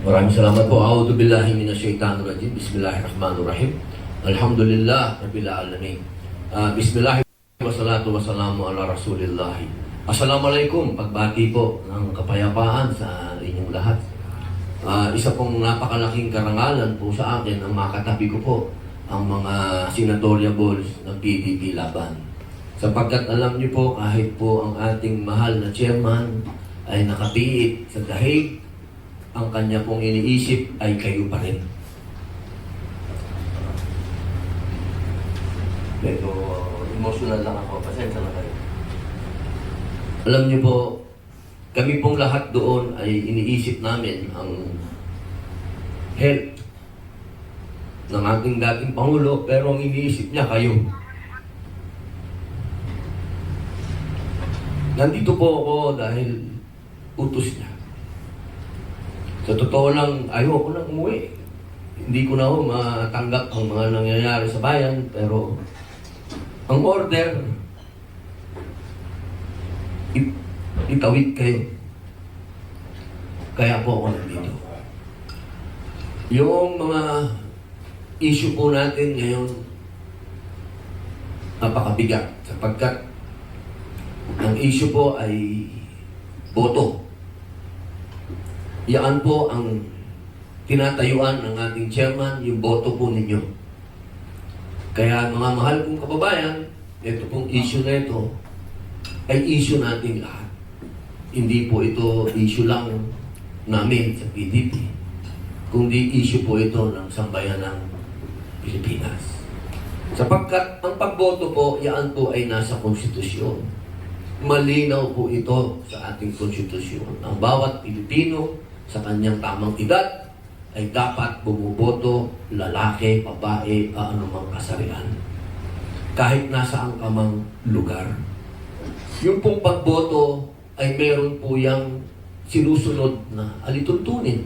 Maraming salamat po. A'udhu billahi minasyaitanir rajim. Bismillahirrahmanirrahim. Alhamdulillah rabbil alamin. Bismillah wassalatu wassalamu ala Rasulillah. Assalamualaikum. Pagbati po ng kapayapaan sa inyong lahat. Isa pong napakalaking karangalan po sa akin ang makatabi ko po ang mga senatoriables ng PDP laban. Sapagkat alam niyo po, kahit po ang ating mahal na chairman ay nakapiit sa dahig, ang kanya pong iniisip ay kayo pa rin. Pero emotional lang ako. Pasensya na kayo. Alam niyo po, kami pong lahat doon ay iniisip namin ang health ng ating dating Pangulo, pero ang iniisip niya kayo. Nandito po ako dahil utos niya. Sa totoo lang, ayoko nang umuwi. Hindi ko na ho matanggap ang mga nangyayari sa bayan, pero ang order, itawid kayo. Kaya po ako nandito. Yung mga issue po natin ngayon, napakabigat sapagkat ang issue po ay boto. Yan po ang tinatayuan ng ating chairman, yung boto po ninyo. Kaya mga mahal kong kababayan, ito pong issue na ito ay issue natin lahat. Hindi po ito issue lang namin sa PDP, kundi issue po ito ng sambayan ng Pilipinas. Sapagkat ang pagboto po, yan po ay nasa konstitusyon. Malinaw po ito sa ating konstitusyon. Ang bawat Pilipino sa kanyang tamang edad ay dapat bumuboto, lalaki, babae, anumang kasarian. Kahit nasaan ka mang lugar. Yung pong pagboto ay meron po yung sinusunod na alituntunin.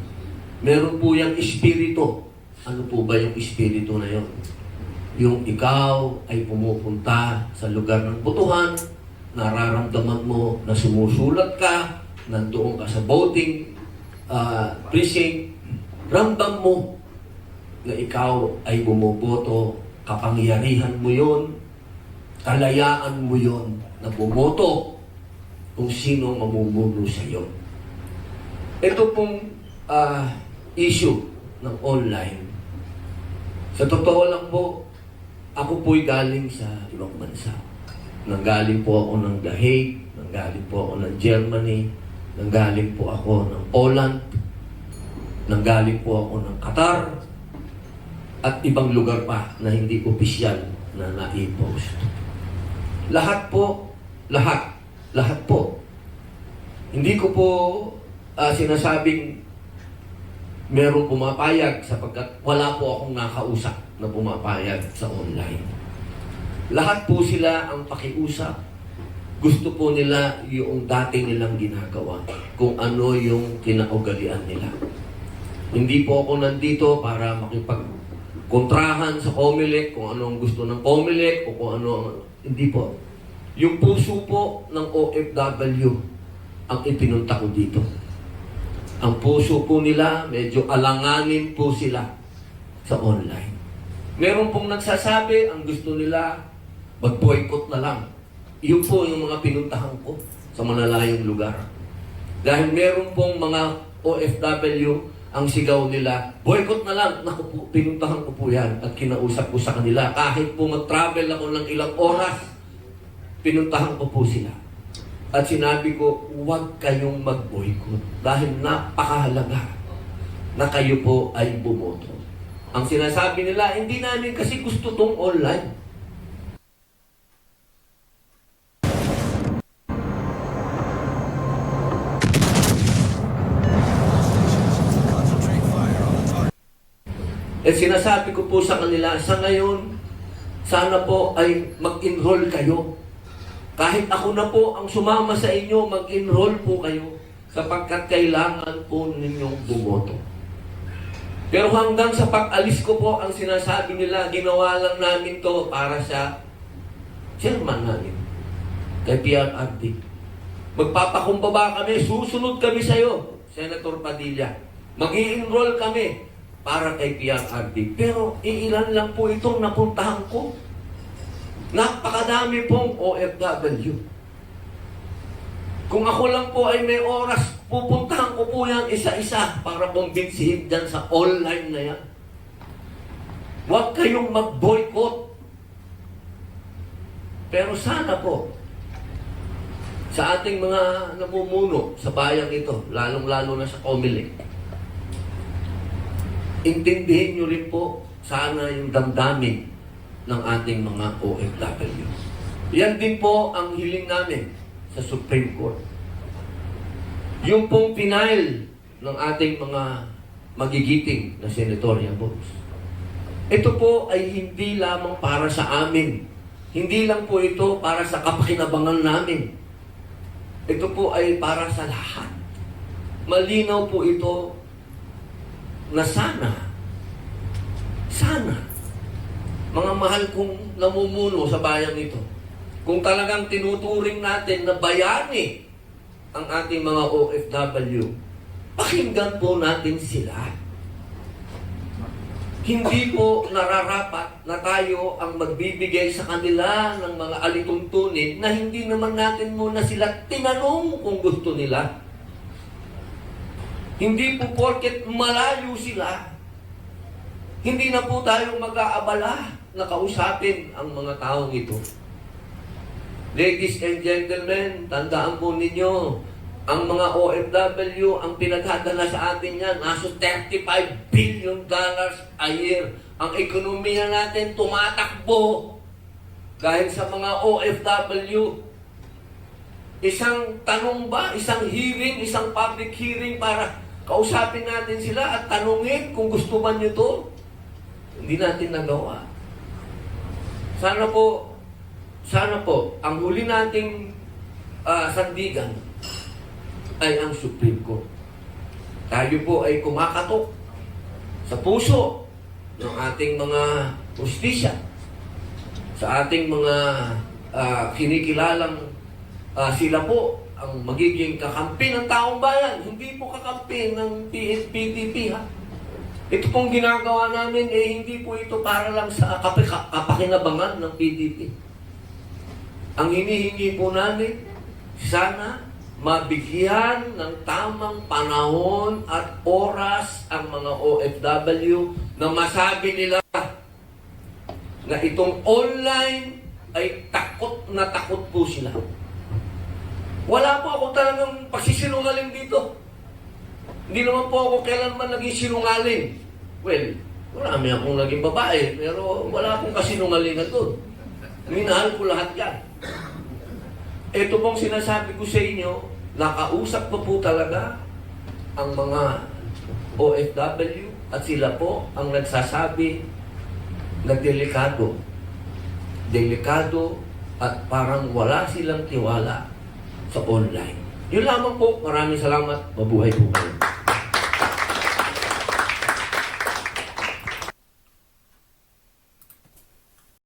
Meron po yung espiritu. Ano po ba yung espiritu na yun? Yung ikaw ay pumupunta sa lugar ng botohan, nararamdaman mo na sumusulat ka, nandoon ka sa voting precinct, ramdam mo na ikaw ay bumoboto, kapangyarihan mo yon, kalayaan mo yon na bumoto kung sino mamumuno sa iyo. Ito pong issue ng online. Sa totoo lang po, ako po'y galing sa ibang bansa. Nanggaling po ako ng The Hague, nanggaling po ako ng Germany, nanggaling po ako ng Poland, nanggaling po ako ng Qatar, at ibang lugar pa na hindi opisyal na na-post. Lahat po, lahat po. Hindi ko po sinasabing merong pumapayag sapagkat wala po akong nakausap na pumapayag sa online. Lahat po sila ang pakiusap. Gusto po nila yung dati nilang ginagawa, kung ano yung kinaugalian nila. Hindi po ako nandito para makipagkontrahan sa COMELEC kung ano ang gusto ng COMELEC o kung ano. Hindi po. Yung puso po ng OFW ang ipinunta ko dito. Ang puso po nila, medyo alanganin po sila sa online. Meron pong nagsasabi, ang gusto nila, mag-boycott na lang. Yun po yung mga pinuntahan ko sa malalayong lugar. Dahil meron pong mga OFW, ang sigaw nila, boycott na lang. Naku po, pinuntahan ko po yan at kinausap ko sa kanila. Kahit po mag-travel ako ng ilang oras, pinuntahan ko po sila. At sinabi ko, huwag kayong mag-boycott dahil napakahalaga na kayo po ay bumoto. Ang sinasabi nila, hindi namin kasi gusto tong online. At sinasabi ko po sa kanila, sa ngayon, sana po ay mag-enroll kayo. Kahit ako na po ang sumama sa inyo, mag-enroll po kayo sapagkat kailangan po ninyong bumoto. Pero hanggang sa pag-alis ko po, ang sinasabi nila, ginawa lang namin to para sa chairman namin, kay PRRD. Magpapakumbaba kami, susunod kami sa iyo, Senator Padilla. Mag-i-enroll kami para kay PRRD. Pero iilan lang po itong napuntahan ko. Napakadami pong OFW. Kung ako lang po ay may oras, pupuntahan ko po yan isa-isa para kumbinsihin dyan sa online na yan. Huwag kayong mag-boycott. Pero sana po, sa ating mga namumuno sa bayang ito, lalong-lalo na sa COMELEC, intindihin nyo rin po sana yung damdamin ng ating mga OFW. Yan din po ang hiling namin sa Supreme Court. Yung pong final ng ating mga magigiting na senatorial votes. Ito po ay hindi lamang para sa amin. Hindi lang po ito para sa kapakinabangan namin. Ito po ay para sa lahat. Malinaw po ito na sana, mga mahal kong namumuno sa bayang ito, kung talagang tinuturing natin na bayani ang ating mga OFW, pakinggan po natin sila. Hindi po nararapat na tayo ang magbibigay sa kanila ng mga alituntunin na hindi naman natin muna sila tinanong kung gusto nila. Hindi po porket malayo sila, hindi na po tayo mag-aabala na kausapin ang mga taong ito. Ladies and gentlemen, tandaan po ninyo, ang mga OFW, ang pinagdadala sa atin yan, nasa $35 billion a year. Ang ekonomiya natin tumatakbo dahil sa mga OFW. Isang tanong ba, isang hearing, isang public hearing para kausapin natin sila at tanungin kung gusto ba nyo to? Hindi natin nagawa. Sana po, ang huli nating sandigan ay ang Supreme Court. Tayo po ay kumakatok sa puso ng ating mga justisya, sa ating mga kinikilalang sila po ang magiging kakampi ng taong bayan, hindi po kakampi ng PDP, ha? Ito pong ginagawa namin, hindi po ito para lang sa kapakinabangan ng PDP. Ang hinihingi po namin, sana mabigyan ng tamang panahon at oras ang mga OFW na masabi nila na itong online ay takot na takot po sila. Wala po ako talagang pagsisinungaling dito. Hindi naman po ako kailanman naging sinungaling. Well, marami akong naging babae, pero wala akong kasinungalingan doon. Minahal ko lahat yan. Ito pong sinasabi ko sa inyo, nakausap ko po talaga ang mga OFW at sila po ang nagsasabi na delikado. Delikado at parang wala silang tiwala sa online. Yun lamang po. Maraming salamat. Mabuhay po kayo.